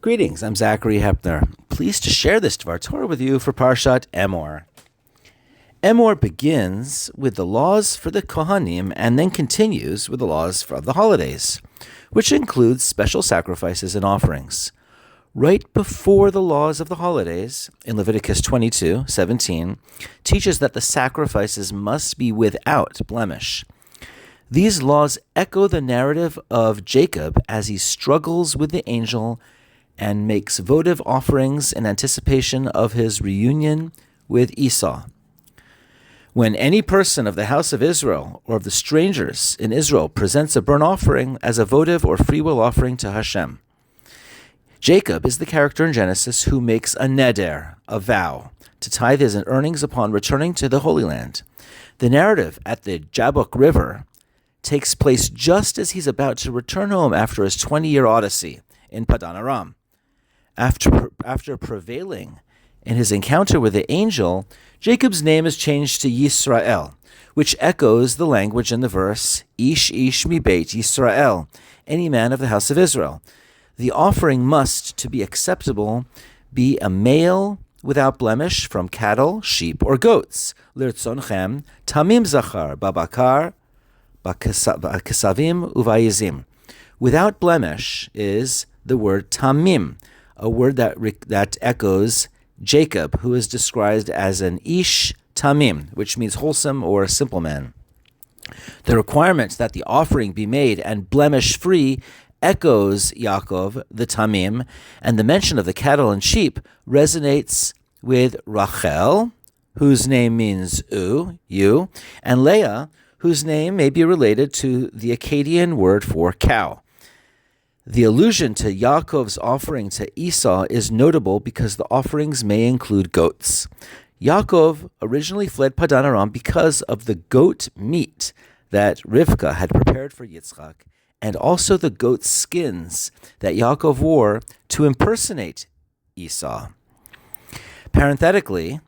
Greetings, I'm Zachary Hepner. Pleased to share this Dvar Torah with you for Parashat Emor. Emor begins with the laws for the kohanim and then continues with the laws of the holidays, which includes special sacrifices and offerings. Right before the laws of the holidays, in Leviticus 22:17, teaches that the sacrifices must be without blemish. These laws echo the narrative of Jacob as he struggles with the angel and makes votive offerings in anticipation of his reunion with Esau. When any person of the house of Israel or of the strangers in Israel presents a burnt offering as a votive or freewill offering to Hashem, Jacob is the character in Genesis who makes a neder, a vow, to tithe his earnings upon returning to the Holy Land. The narrative at the Jabbok River takes place just as he's about to return home after his 20-year odyssey in Padan Aram. After prevailing in his encounter with the angel, Jacob's name is changed to Yisrael, which echoes the language in the verse, Ish Ish mi Beit Yisrael, any man of the house of Israel. The offering must, to be acceptable, be a male without blemish from cattle, sheep, or goats. Lirtzonchem, tamim zachar, babakar, bakesavim uvayizim. Without blemish is the word tamim, a word that echoes Jacob, who is described as an ish tamim, which means wholesome or simple man. The requirement that the offering be made and blemish-free echoes Yaakov, the tamim, and the mention of the cattle and sheep resonates with Rachel, whose name means you, and Leah, whose name may be related to the Akkadian word for cow. The allusion to Yaakov's offering to Esau is notable because the offerings may include goats. Yaakov originally fled Padan Aram because of the goat meat that Rivka had prepared for Yitzchak, and also the goat skins that Yaakov wore to impersonate Esau. Parenthetically,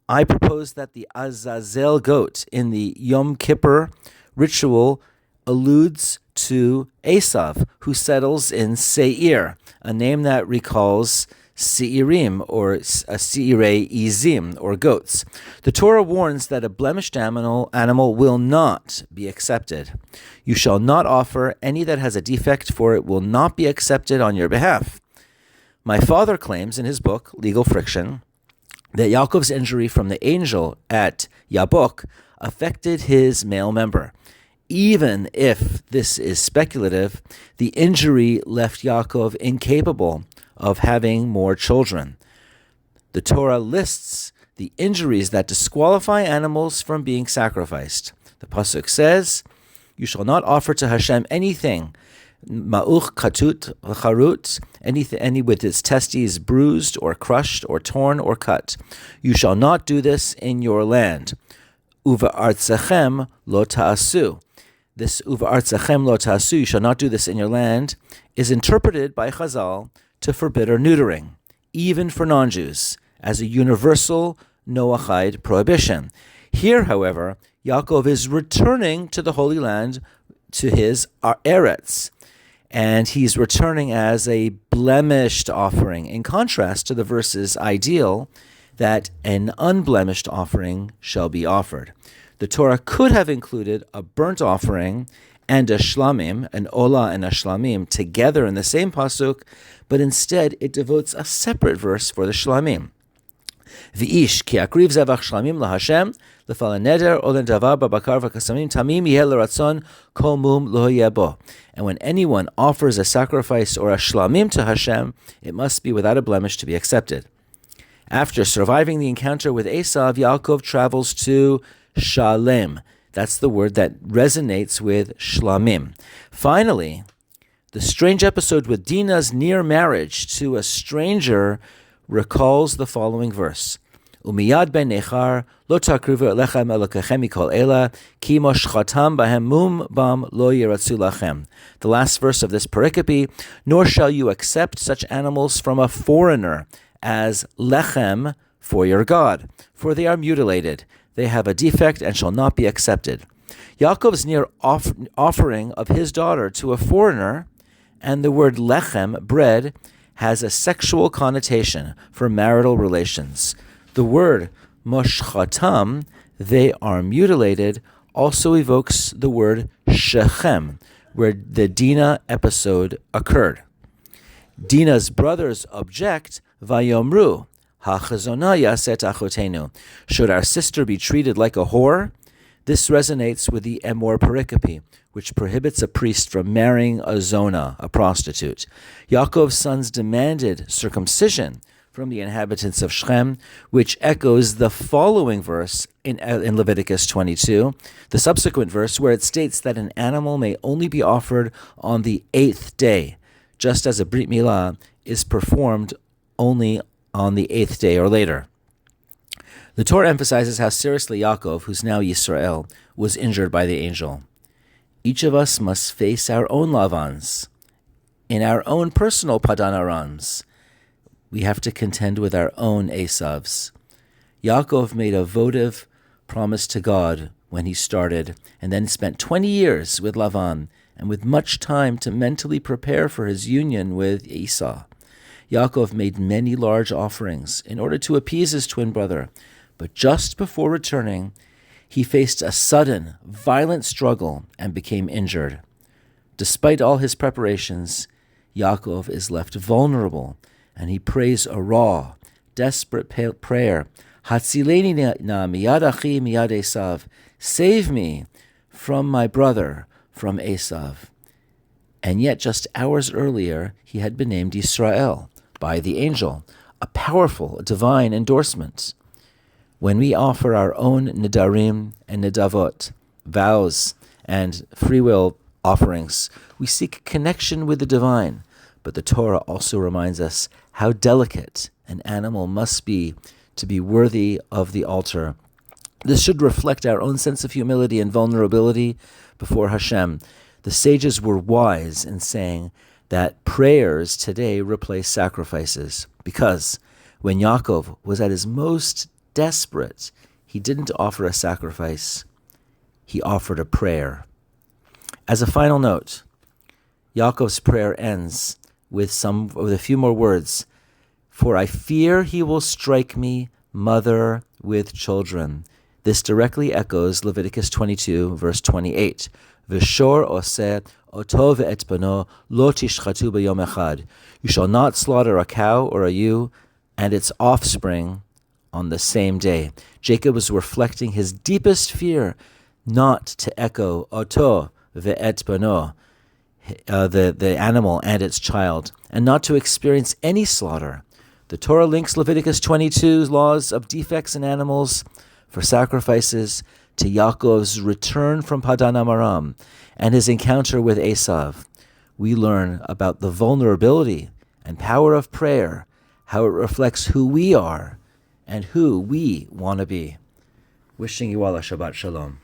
I propose that the Azazel goat in the Yom Kippur ritual alludes to Esau, who settles in Seir, a name that recalls Seirim, or Seirei Izim, or goats. The Torah warns that a blemished animal will not be accepted. You shall not offer any that has a defect, for it will not be accepted on your behalf. My father claims in his book, Legal Friction, that Yaakov's injury from the angel at Jabbok affected his male member. Even if this is speculative, the injury left Yaakov incapable of having more children. The Torah lists the injuries that disqualify animals from being sacrificed. The pasuk says, "You shall not offer to Hashem anything, ma'uch katut v'charut, any with its testes bruised or crushed or torn or cut. You shall not do this in your land. Uva'artzachem lo ta'asu." This uva'artzachem lo ta'asu, you shall not do this in your land, is interpreted by Chazal to forbid or neutering, even for non-Jews, as a universal Noahide prohibition. Here, however, Yaakov is returning to the Holy Land, to his Eretz, and he's returning as a blemished offering, in contrast to the verse's ideal that an unblemished offering shall be offered. The Torah could have included a burnt offering and a shlamim, an olah and a shlamim, together in the same pasuk, but instead it devotes a separate verse for the shlamim. V'ish ki akriv zevach shlamim laHashem lefal neder olen davar babakar v'kasamim tamim yeh l'ratzon kol mum lo yebo. And when anyone offers a sacrifice or a shlamim to Hashem, it must be without a blemish to be accepted. After surviving the encounter with Esau, Yaakov travels to Shalem. That's the word that resonates with shlamim. Finally, the strange episode with Dina's near marriage to a stranger recalls the following verse. Umiyad ben nechar lo takrivu elechem elokechem mikol ela ki moshchatam bahem mum bam lo yiratzu lachem. The last verse of this pericope, nor shall you accept such animals from a foreigner as lechem for your God, for they are mutilated. They have a defect and shall not be accepted. Yaakov's near offering of his daughter to a foreigner, and the word lechem, bread, has a sexual connotation for marital relations. The word moshchatam, they are mutilated, also evokes the word Shechem, where the DINA episode occurred. Dina's brothers object, Vayomru, Hachazona yaset achotenu. Should our sister be treated like a whore? This resonates with the Emor pericope, which prohibits a priest from marrying a zona, a prostitute. Yaakov's sons demanded circumcision from the inhabitants of Shechem, which echoes the following verse in Leviticus 22, the subsequent verse where it states that an animal may only be offered on the 8th day, just as a Brit Milah is performed only on the 8th day or later. The Torah emphasizes how seriously Yaakov, who's now Yisrael, was injured by the angel. Each of us must face our own Lavans. In our own personal Padan Arams, we have to contend with our own Esavs. Yaakov made a votive promise to God when he started, and then spent 20 years with Lavan, and with much time to mentally prepare for his union with Esau. Yaakov made many large offerings in order to appease his twin brother, but just before returning, he faced a sudden, violent struggle and became injured. Despite all his preparations, Yaakov is left vulnerable, and he prays a raw, desperate prayer, Hatzileni na miyad achi miyad Esav, save me from my brother, from Esau. And yet just hours earlier, he had been named Yisrael by the angel, a powerful divine endorsement. When we offer our own nedarim and nedavot, vows and freewill offerings, we seek connection with the divine. But the Torah also reminds us how delicate an animal must be to be worthy of the altar. This should reflect our own sense of humility and vulnerability before Hashem. The sages were wise in saying that prayers today replace sacrifices, because when Yaakov was at his most desperate, he didn't offer a sacrifice, he offered a prayer. As a final note, Yaakov's prayer ends with a few more words. For I fear he will strike me, mother with children. This directly echoes Leviticus 22, verse 28. V'shor oseh oto ve'et bano lo tishchatu b'yom echad. You shall not slaughter a cow or a ewe and its offspring on the same day. Jacob was reflecting his deepest fear not to echo oto ve'et bano, the animal and its child, and not to experience any slaughter. The Torah links Leviticus 22's laws of defects in animals for sacrifices to Yaakov's return from Padan Aram and his encounter with Esau. We learn about the vulnerability and power of prayer, how it reflects who we are and who we want to be. Wishing you all a Shabbat Shalom.